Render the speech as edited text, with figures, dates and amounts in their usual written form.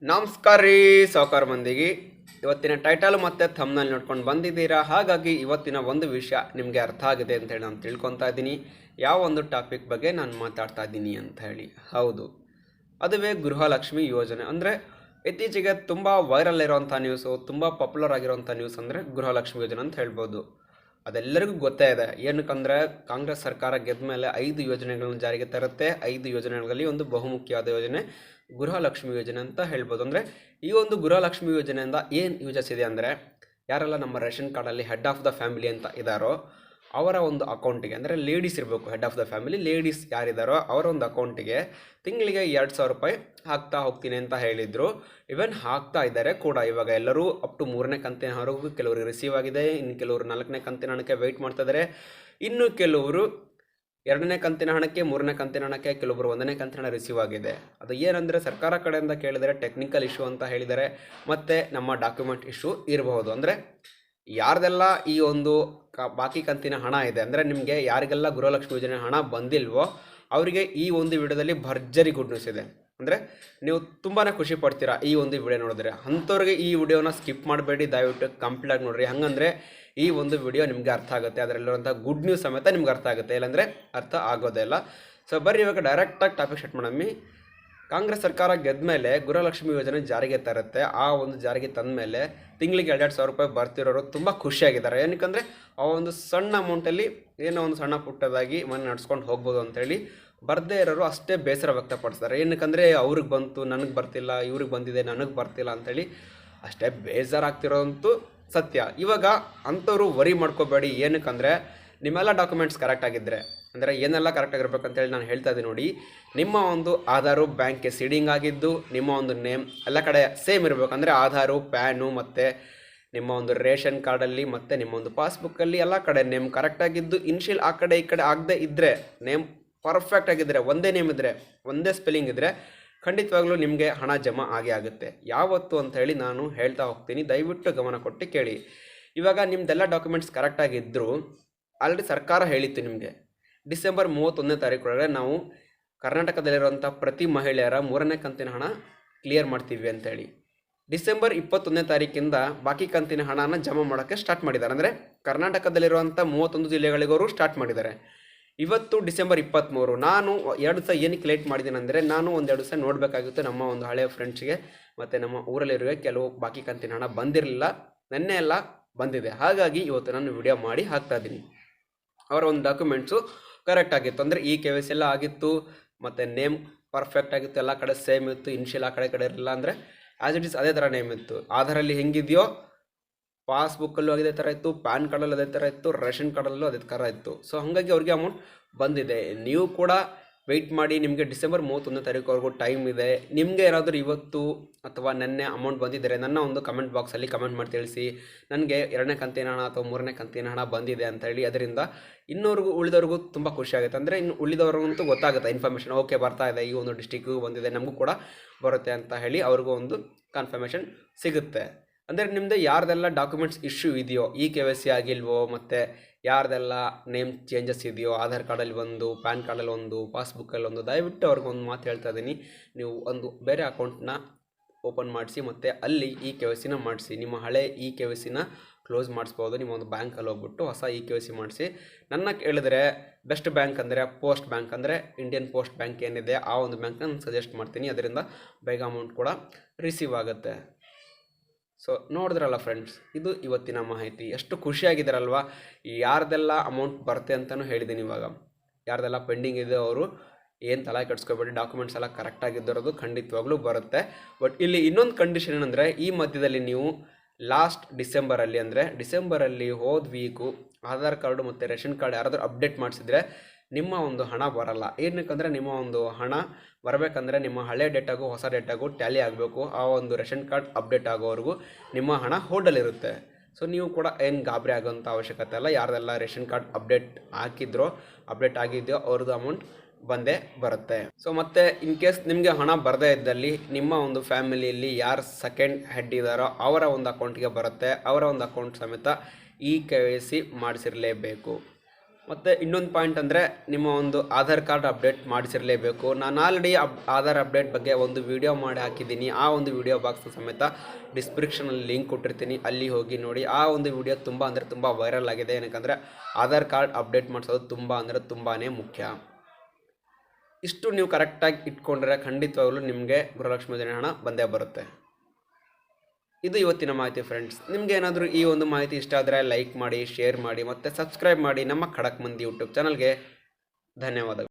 ನಮಸ್ಕಾರ ರೀ ಸಾವುಕಾರ ಮಂದಿಗೆ. ಇವತ್ತಿನ ಟೈಟಲ್ ಮತ್ತು ಥಂಬ್ನೇಲ್ ನೋಡ್ಕೊಂಡು ಬಂದಿದ್ದೀರಾ. ಹಾಗಾಗಿ ಇವತ್ತಿನ ಒಂದು ವಿಷಯ ನಿಮಗೆ ಅರ್ಥ ಆಗಿದೆ ಅಂತೇಳಿ ನಾನು ತಿಳ್ಕೊತಾ ಇದ್ದೀನಿ. ಯಾವ ಒಂದು ಟಾಪಿಕ್ ಬಗ್ಗೆ ನಾನು ಮಾತಾಡ್ತಾ ಇದ್ದೀನಿ ಅಂತ ಹೇಳಿ. ಹೌದು, ಅದುವೇ ಗೃಹಲಕ್ಷ್ಮಿ ಯೋಜನೆ. ಅಂದರೆ ಇತ್ತೀಚೆಗೆ ತುಂಬ ವೈರಲ್ ಇರೋವಂಥ ನ್ಯೂಸು, ತುಂಬ ಪಾಪ್ಯುಲರ್ ಆಗಿರೋವಂಥ ನ್ಯೂಸ್ ಅಂದರೆ ಗೃಹಲಕ್ಷ್ಮಿ ಯೋಜನೆ ಅಂತ ಹೇಳ್ಬೋದು. ಅದೆಲ್ಲರಿಗೂ ಗೊತ್ತೇ ಇದೆ. ಏನಕ್ಕಂದರೆ ಕಾಂಗ್ರೆಸ್ ಸರ್ಕಾರ ಗೆದ್ದ ಮೇಲೆ 5 ಯೋಜನೆಗಳನ್ನು ಜಾರಿಗೆ ತರುತ್ತೆ. 5 ಯೋಜನೆಗಳಲ್ಲಿ ಒಂದು ಬಹುಮುಖ್ಯವಾದ ಯೋಜನೆ ಗೃಹಲಕ್ಷ್ಮಿ ಯೋಜನೆ ಅಂತ ಹೇಳ್ಬೋದು. ಅಂದರೆ ಈ ಒಂದು ಗೃಹಲಕ್ಷ್ಮಿ ಯೋಜನೆಯಿಂದ ಏನು ಯೂಸಸ್ ಇದೆ ಅಂದರೆ, ಯಾರೆಲ್ಲ ನಮ್ಮ ರೇಷನ್ ಕಾರ್ಡಲ್ಲಿ ಹೆಡ್ ಆಫ್ ದ ಫ್ಯಾಮಿಲಿ ಅಂತ ಇದ್ದಾರೋ ಅವರ ಒಂದು ಅಕೌಂಟಿಗೆ, ಅಂದರೆ ಲೇಡೀಸ್ ಇರಬೇಕು, head of the family ladies ಯಾರಿದ್ದಾರೋ ಅವರ ಒಂದು ಅಕೌಂಟಿಗೆ ತಿಂಗಳಿಗೆ 2,000 ರೂಪಾಯಿ ಹಾಕ್ತಾ ಹೋಗ್ತೀನಿ ಅಂತ ಹೇಳಿದರು. ಇವನ್ ಹಾಕ್ತಾ ಇದ್ದಾರೆ ಕೂಡ. ಇವಾಗ ಎಲ್ಲರೂ ಅಪ್ ಟು 3ನೇ ಕಂತಿನವರೆಗೂ ಕೆಲವರು ರಿಸೀವ್ ಆಗಿದೆ. ಇನ್ನು ಕೆಲವರು 4ನೇ ಕಂತಿನ ಹಣಕ್ಕೆ ವೆಯ್ಟ್ ಮಾಡ್ತಾ ಇದ್ದಾರೆ. ಇನ್ನು ಕೆಲವರು 2ನೇ ಕಂತಿನ ಹಣಕ್ಕೆ, 3ನೇ ಕಂತಿನ ಹಣಕ್ಕೆ, ಕೆಲವೊಬ್ಬರು 1ನೇ ಕಂತಿನ ಹಣ ರಿಸೀವ್ ಆಗಿದೆ. ಅದು ಏನಂದರೆ ಸರ್ಕಾರ ಕಡೆಯಿಂದ ಕೇಳಿದರೆ ಟೆಕ್ನಿಕಲ್ ಇಶ್ಯೂ ಅಂತ ಹೇಳಿದ್ದಾರೆ, ಮತ್ತು ನಮ್ಮ ಡಾಕ್ಯುಮೆಂಟ್ ಇಶ್ಯೂ ಇರಬಹುದು. ಅಂದರೆ ಯಾರ್ದೆಲ್ಲ ಈ ಒಂದು ಬಾಕಿ ಕಂತಿನ ಹಣ ಇದೆ, ಅಂದರೆ ನಿಮಗೆ ಯಾರಿಗೆಲ್ಲ ಗೃಹಲಕ್ಷ್ಮಿ ಯೋಜನೆ ಹಣ ಬಂದಿಲ್ವೋ ಅವರಿಗೆ ಈ ಒಂದು ವಿಡಿಯೋದಲ್ಲಿ ಭರ್ಜರಿ ಗುಡ್ ನ್ಯೂಸ್ ಇದೆ. ಅಂದರೆ ನೀವು ತುಂಬಾ ಖುಷಿ ಪಡ್ತೀರಾ ಈ ಒಂದು ವಿಡಿಯೋ ನೋಡಿದ್ರೆ. ಅಂಥವ್ರಿಗೆ ಈ ವಿಡಿಯೋನ ಸ್ಕಿಪ್ ಮಾಡಬೇಡಿ, ದಯವಿಟ್ಟು ಕಂಪ್ಲೀಟಾಗಿ ನೋಡಿರಿ. ಹಾಗಂದರೆ ಈ ಒಂದು ವಿಡಿಯೋ ನಿಮಗೆ ಅರ್ಥ ಆಗುತ್ತೆ, ಅದರಲ್ಲಿರುವಂಥ ಗುಡ್ ನ್ಯೂಸ್ ಸಮೇತ ನಿಮ್ಗೆ ಅರ್ಥ ಆಗುತ್ತೆ, ಇಲ್ಲಾಂದರೆ ಅರ್ಥ ಆಗೋದೇ ಇಲ್ಲ. ಸೊ ಬರ್ರಿ ಇವಾಗ ಡೈರೆಕ್ಟಾಗಿ ಟಾಪಿಕ್ ಸ್ಟಾರ್ಟ್ ಮಾಡಮ್ಮಿ. ಕಾಂಗ್ರೆಸ್ ಸರ್ಕಾರ ಗೆದ್ದ ಮೇಲೆ ಗೃಹಲಕ್ಷ್ಮಿ ಯೋಜನೆ ಜಾರಿಗೆ ತರುತ್ತೆ. ಆ ಒಂದು ಜಾರಿಗೆ ತಂದ ಮೇಲೆ ತಿಂಗಳಿಗೆ 2,000 ರೂಪಾಯಿ ಬರ್ತಿರೋರು ತುಂಬ ಖುಷಿಯಾಗಿದ್ದಾರೆ. ಏನಕ್ಕಂದರೆ ಆ ಒಂದು ಸಣ್ಣ ಅಮೌಂಟಲ್ಲಿ ಏನೋ ಒಂದು ಸಣ್ಣ ಪುಟ್ಟದಾಗಿ ಮನೆ ನಡ್ಸ್ಕೊಂಡು ಹೋಗ್ಬೋದು ಅಂತೇಳಿ ಬರದೇ ಇರೋರು ಅಷ್ಟೇ ಬೇಸರ ವ್ಯಕ್ತಪಡಿಸ್ತಾರೆ. ಏನಕ್ಕಂದರೆ ಅವ್ರಿಗೆ ಬಂತು ನನಗೆ ಬರ್ತಿಲ್ಲ, ಇವ್ರಿಗೆ ಬಂದಿದೆ ನನಗೆ ಬರ್ತಿಲ್ಲ ಅಂಥೇಳಿ ಅಷ್ಟೇ ಬೇಜಾರಾಗ್ತಿರೋದಂತೂ ಸತ್ಯ. ಇವಾಗ ಅಂಥವ್ರು ವರಿ ಮಾಡ್ಕೋಬೇಡಿ. ಏನಕ್ಕಂದರೆ ನಿಮ್ಮೆಲ್ಲ ಡಾಕ್ಯುಮೆಂಟ್ಸ್ ಕರೆಕ್ಟಾಗಿದ್ದರೆ, ಅಂದರೆ ಏನೆಲ್ಲ ಕರೆಕ್ಟಾಗಿರ್ಬೇಕಂತೇಳಿ ನಾನು ಹೇಳ್ತಾ ಇದ್ದೀನಿ ನೋಡಿ. ನಿಮ್ಮ ಒಂದು ಆಧಾರು ಬ್ಯಾಂಕ್ಗೆ ಸೀಡಿಂಗ್ ಆಗಿದ್ದು, ನಿಮ್ಮ ಒಂದು ನೇಮ್ ಎಲ್ಲ ಕಡೆ ಸೇಮ್ ಇರಬೇಕು. ಅಂದರೆ ಆಧಾರು, ಪ್ಯಾನು ಮತ್ತು ನಿಮ್ಮ ಒಂದು ರೇಷನ್ ಕಾರ್ಡಲ್ಲಿ ಮತ್ತು ನಿಮ್ಮ ಒಂದು ಪಾಸ್ಬುಕ್ಕಲ್ಲಿ ಎಲ್ಲ ಕಡೆ ನೇಮ್ ಕರೆಕ್ಟಾಗಿದ್ದು, ಇನ್ಶಿಯಲ್ ಆ ಕಡೆ ಈ ಕಡೆ ಆಗದೆ ಇದ್ದರೆ, ನೇಮ್ ಪರ್ಫೆಕ್ಟ್ ಆಗಿದ್ದರೆ, ಒಂದೇ ನೇಮ್ ಇದ್ದರೆ, ಒಂದೇ ಸ್ಪೆಲ್ಲಿಂಗ್ ಇದ್ದರೆ ಖಂಡಿತವಾಗ್ಲೂ ನಿಮಗೆ ಹಣ ಜಮಾ ಆಗೇ ಆಗುತ್ತೆ. ಯಾವತ್ತು ಅಂತ ಹೇಳಿ ನಾನು ಹೇಳ್ತಾ ಹೋಗ್ತೀನಿ, ದಯವಿಟ್ಟು ಗಮನ ಕೊಟ್ಟು ಕೇಳಿ. ಇವಾಗ ನಿಮ್ಮದೆಲ್ಲ ಡಾಕ್ಯುಮೆಂಟ್ಸ್ ಕರೆಕ್ಟಾಗಿದ್ದರೂ ಆಲ್ರೆಡಿ ಸರ್ಕಾರ ಹೇಳಿತ್ತು ನಿಮಗೆ ಡಿಸೆಂಬರ್ 31ನೇ ತಾರೀಕೊಳಗೆ ನಾವು ಕರ್ನಾಟಕದಲ್ಲಿರುವಂಥ ಪ್ರತಿ ಮಹಿಳೆಯರ 3ನೇ ಕಂತಿನ ಹಣ ಕ್ಲಿಯರ್ ಮಾಡ್ತೀವಿ ಅಂತೇಳಿ. ಡಿಸೆಂಬರ್ 21ನೇ ತಾರೀಕಿಂದ ಬಾಕಿ ಕಂತಿನ ಹಣನ ಜಮಾ ಮಾಡೋಕ್ಕೆ ಸ್ಟಾರ್ಟ್ ಮಾಡಿದ್ದಾರೆ. ಅಂದರೆ ಕರ್ನಾಟಕದಲ್ಲಿರುವಂಥ 31 ಜಿಲ್ಲೆಗಳಿಗವರು ಸ್ಟಾರ್ಟ್ ಮಾಡಿದ್ದಾರೆ. ಇವತ್ತು ಡಿಸೆಂಬರ್ 23. ನಾನು 2 ದಿವಸ ಏನಕ್ಕೆ ಲೇಟ್ ಮಾಡಿದ್ದೀನಿ ಅಂದರೆ, ನಾನು 1-2 ದಿವಸ ನೋಡಬೇಕಾಗಿತ್ತು ನಮ್ಮ ಒಂದು ಹಳೆಯ ಫ್ರೆಂಡ್ಸ್ಗೆ ಮತ್ತು ನಮ್ಮ ಊರಲ್ಲಿರುವ ಕೆಲವು ಬಾಕಿ ಕಂತಿನ ಹಣ ಬಂದಿರಲಿಲ್ಲ, ನೆನ್ನೆ ಎಲ್ಲ ಬಂದಿದೆ. ಹಾಗಾಗಿ ಇವತ್ತು ನಾನು ವಿಡಿಯೋ ಮಾಡಿ ಹಾಕ್ತಾಯಿದ್ದೀನಿ. ಅವರ ಒಂದು ಡಾಕ್ಯುಮೆಂಟ್ಸು ಕರೆಕ್ಟ್ ಆಗಿತ್ತು. ಅಂದರೆ ಈ KYC ಎಲ್ಲ ಆಗಿತ್ತು, ಮತ್ತು ನೇಮ್ ಪರ್ಫೆಕ್ಟ್ ಆಗಿತ್ತು, ಎಲ್ಲ ಕಡೆ ಸೇಮ್ ಇತ್ತು, ಇನ್ಶಿಯಲ್ ಆ ಕಡೆ ಇರಲಿಲ್ಲ. ಅಂದರೆ ಆ್ಯಸ್ ಇಟ್ ಇಸ್ ಅದೇ ಥರ ನೇಮ್ ಇತ್ತು. ಆಧಾರಲ್ಲಿ ಹೆಂಗಿದೆಯೋ ಪಾಸ್ಬುಕ್ಕಲ್ಲೂ ಅದೇ ಥರ ಇತ್ತು, ಪ್ಯಾನ್ ಕಾರ್ಡಲ್ಲೂ ಅದೇ ಥರ ಇತ್ತು, ರೇಷನ್ ಕಾರ್ಡಲ್ಲೂ ಅದೇ ಥರ ಇತ್ತು. ಸೊ ಹಾಗಾಗಿ ಅವ್ರಿಗೆ ಅಮೌಂಟ್ ಬಂದಿದೆ. ನೀವು ಕೂಡ ವೆಯ್ಟ್ ಮಾಡಿ, ನಿಮಗೆ ಡಿಸೆಂಬರ್ 31ನೇ ತಾರೀಕುವರೆಗೂ ಟೈಮ್ ಇದೆ. ನಿಮಗೆ ಏನಾದರೂ ಇವತ್ತು ಅಥವಾ ನೆನ್ನೆ ಅಮೌಂಟ್ ಬಂದಿದ್ದರೆ ನನ್ನ ಒಂದು ಕಮೆಂಟ್ ಬಾಕ್ಸಲ್ಲಿ ಕಮೆಂಟ್ ಮಾಡಿ ತಿಳಿಸಿ, ನನಗೆ 2ನೇ ಕಂತಿನ ಹಣ ಅಥವಾ 3ನೇ ಕಂತಿನ ಹಣ ಬಂದಿದೆ ಅಂತೇಳಿ. ಅದರಿಂದ ಇನ್ನೂರಿಗೂ ಉಳಿದವ್ರಿಗೂ ತುಂಬ ಖುಷಿಯಾಗುತ್ತೆ. ಅಂದರೆ ಇನ್ನು ಉಳಿದವ್ರಿಗಂತೂ ಗೊತ್ತಾಗುತ್ತೆ ಇನ್ಫಾರ್ಮೇಷನ್, ಓಕೆ ಬರ್ತಾ ಇದೆ, ಈ ಒಂದು ಡಿಸ್ಟಿಕ್ಕಿಗೂ ಬಂದಿದೆ, ನಮಗೂ ಕೂಡ ಬರುತ್ತೆ ಅಂತ ಹೇಳಿ ಅವ್ರಿಗೂ ಒಂದು ಕನ್ಫರ್ಮೇಷನ್ ಸಿಗುತ್ತೆ. ಅಂದರೆ ನಿಮ್ಮದು ಯಾರ್ದೆಲ್ಲ ಡಾಕ್ಯುಮೆಂಟ್ಸ್ ಇಶ್ಯೂ ಇದೆಯೋ, ಈ KYC ಆಗಿಲ್ವೋ, ಮತ್ತು ಯಾರ್ದೆಲ್ಲ ನೇಮ್ ಚೇಂಜಸ್ ಇದೆಯೋ, ಆಧಾರ್ ಕಾರ್ಡಲ್ಲಿ ಒಂದು, ಪ್ಯಾನ್ ಕಾರ್ಡಲ್ಲಿ ಒಂದು, ಪಾಸ್ಬುಕ್ಕಲ್ಲಿ ಒಂದು, ದಯವಿಟ್ಟು ಅವ್ರಿಗೊಂದು ಮಾತು ಹೇಳ್ತಾ ಇದ್ದೀನಿ, ನೀವು ಒಂದು ಬೇರೆ ಅಕೌಂಟ್ನ ಓಪನ್ ಮಾಡಿಸಿ ಮತ್ತು ಅಲ್ಲಿ ಈ KYCನ ಮಾಡಿಸಿ. ನಿಮ್ಮ ಹಳೆ ಈ KYCನ ಕ್ಲೋಸ್ ಮಾಡಿಸ್ಬೋದು. ನಿಮ್ಮ ಒಂದು ಬ್ಯಾಂಕಲ್ಲಿ ಹೋಗ್ಬಿಟ್ಟು ಹೊಸ ಈ KYC ಮಾಡಿಸಿ. ನನ್ನ ಕೇಳಿದ್ರೆ ಬೆಸ್ಟ್ ಬ್ಯಾಂಕ್ ಅಂದರೆ ಪೋಸ್ಟ್ ಬ್ಯಾಂಕ್, ಅಂದರೆ ಇಂಡಿಯನ್ ಪೋಸ್ಟ್ ಬ್ಯಾಂಕ್ ಏನಿದೆ ಆ ಒಂದು ಬ್ಯಾಂಕ್ನ ನಾನು ಸಜೆಸ್ಟ್ ಮಾಡ್ತೀನಿ. ಅದರಿಂದ ಬೇಗ ಅಮೌಂಟ್ ಕೂಡ ರಿಸೀವ್ ಆಗುತ್ತೆ. ಸೊ ನೋಡಿದ್ರಲ್ಲ ಫ್ರೆಂಡ್ಸ್, ಇದು ಇವತ್ತಿನ ಮಾಹಿತಿ. ಎಷ್ಟು ಖುಷಿಯಾಗಿದ್ದಾರಲ್ವ. ಯಾರ್ದೆಲ್ಲ ಅಮೌಂಟ್ ಬರುತ್ತೆ ಅಂತಲೂ ಹೇಳಿದ್ದೀನಿ. ಇವಾಗ ಯಾರ್ದೆಲ್ಲ ಪೆಂಡಿಂಗ್ ಇದೆ ಅವರು ಏನು ತಲೆ ಕೆಡಿಸ್ಕೋಬೇಡಿ, ಡಾಕ್ಯುಮೆಂಟ್ಸ್ ಎಲ್ಲ ಕರೆಕ್ಟಾಗಿದ್ದರೋದು ಖಂಡಿತವಾಗ್ಲೂ ಬರುತ್ತೆ. ಬಟ್ ಇಲ್ಲಿ ಇನ್ನೊಂದು ಕಂಡೀಷನ್ ಏನಂದರೆ, ಈ ಮಧ್ಯದಲ್ಲಿ ನೀವು ಲಾಸ್ಟ್ ಡಿಸೆಂಬರಲ್ಲಿ, ಅಂದರೆ ಡಿಸೆಂಬರಲ್ಲಿ ಹೋದ ವೀಕು ಆಧಾರ್ ಕಾರ್ಡು ಮತ್ತು ರೇಷನ್ ಕಾರ್ಡ್ ಯಾರಾದರೂ ಅಪ್ಡೇಟ್ ಮಾಡಿಸಿದ್ರೆ ನಿಮ್ಮ ಒಂದು ಹಣ ಬರಲ್ಲ. ಏನಕ್ಕಂದರೆ ನಿಮ್ಮ ಒಂದು ಹಣ ಬರಬೇಕಂದ್ರೆ ನಿಮ್ಮ ಹಳೆ ಡೇಟಾಗೂ ಹೊಸ ಡೇಟಾಗೂ ಟ್ಯಾಲಿ ಆಗಬೇಕು. ಆ ಒಂದು ರೇಷನ್ ಕಾರ್ಡ್ ಅಪ್ಡೇಟ್ ಆಗೋವರೆಗೂ ನಿಮ್ಮ ಹಣ ಹೋಲ್ಡಲ್ಲಿರುತ್ತೆ. ಸೊ ನೀವು ಕೂಡ ಏನು ಗಾಬರಿ ಆಗೋಂಥ ಅವಶ್ಯಕತೆ ಇಲ್ಲ. ಯಾರ್ದೆಲ್ಲ ರೇಷನ್ ಕಾರ್ಡ್ ಅಪ್ಡೇಟ್ ಅಪ್ಡೇಟ್ ಆಗಿದೆಯೋ ಅವ್ರದ್ದು ಅಮೌಂಟ್ ಬಂದೇ ಬರುತ್ತೆ. ಸೊ ಮತ್ತು ಇನ್ ಕೇಸ್ ನಿಮಗೆ ಹಣ ಬರದೇ ಇದ್ದಲ್ಲಿ ನಿಮ್ಮ ಒಂದು ಫ್ಯಾಮಿಲಿಯಲ್ಲಿ ಯಾರು ಸೆಕೆಂಡ್ ಹೆಡ್ ಇದ್ದಾರೋ ಅವರ ಒಂದು ಅಕೌಂಟ್ಗೆ ಬರುತ್ತೆ. ಅವರ ಒಂದು ಅಕೌಂಟ್ ಸಮೇತ ಈ KYC ಮಾಡಿಸಿರಲೇಬೇಕು. ಮತ್ತು ಇನ್ನೊಂದು ಪಾಯಿಂಟ್ ಅಂದರೆ ನಿಮ್ಮ ಒಂದು ಆಧಾರ್ ಕಾರ್ಡ್ ಅಪ್ಡೇಟ್ ಮಾಡಿಸಿರಲೇಬೇಕು. ನಾನು ಆಲ್ರೆಡಿ ಆಧಾರ್ ಅಪ್ಡೇಟ್ ಬಗ್ಗೆ ಒಂದು ವಿಡಿಯೋ ಮಾಡಿ ಹಾಕಿದ್ದೀನಿ. ಆ ಒಂದು ವಿಡಿಯೋ ಬಾಕ್ಸ್ ಸಮೇತ ಡಿಸ್ಕ್ರಿಪ್ಷನಲ್ಲಿ ಲಿಂಕ್ ಕೊಟ್ಟಿರ್ತೀನಿ, ಅಲ್ಲಿ ಹೋಗಿ ನೋಡಿ. ಆ ಒಂದು ವಿಡಿಯೋ ತುಂಬ ವೈರಲ್ ಆಗಿದೆ. ಏನಕ್ಕಂದರೆ ಆಧಾರ್ ಕಾರ್ಡ್ ಅಪ್ಡೇಟ್ ಮಾಡಿಸೋದು ತುಂಬಾ ಮುಖ್ಯ. ಇಷ್ಟು ನೀವು ಕರೆಕ್ಟಾಗಿ ಇಟ್ಕೊಂಡ್ರೆ ಖಂಡಿತವಾಗ್ಲೂ ನಿಮಗೆ ಗೃಹಲಕ್ಷ್ಮಿ ಯೋಜನೆ ಹಣ ಬಂದೇ ಬರುತ್ತೆ. ಇದು ಇವತ್ತಿನ ಮಾಹಿತಿ ಫ್ರೆಂಡ್ಸ್. ನಿಮ್ಗೆ ಏನಾದರೂ ಈ ಒಂದು ಮಾಹಿತಿ ಇಷ್ಟ ಆದರೆ ಲೈಕ್ ಮಾಡಿ, ಶೇರ್ ಮಾಡಿ ಮತ್ತು ಸಬ್ಸ್ಕ್ರೈಬ್ ಮಾಡಿ ನಮ್ಮ ಖಡಕ್ ಮಂದಿ ಯೂಟ್ಯೂಬ್ ಚಾನಲ್ಗೆ. ಧನ್ಯವಾದಗಳು.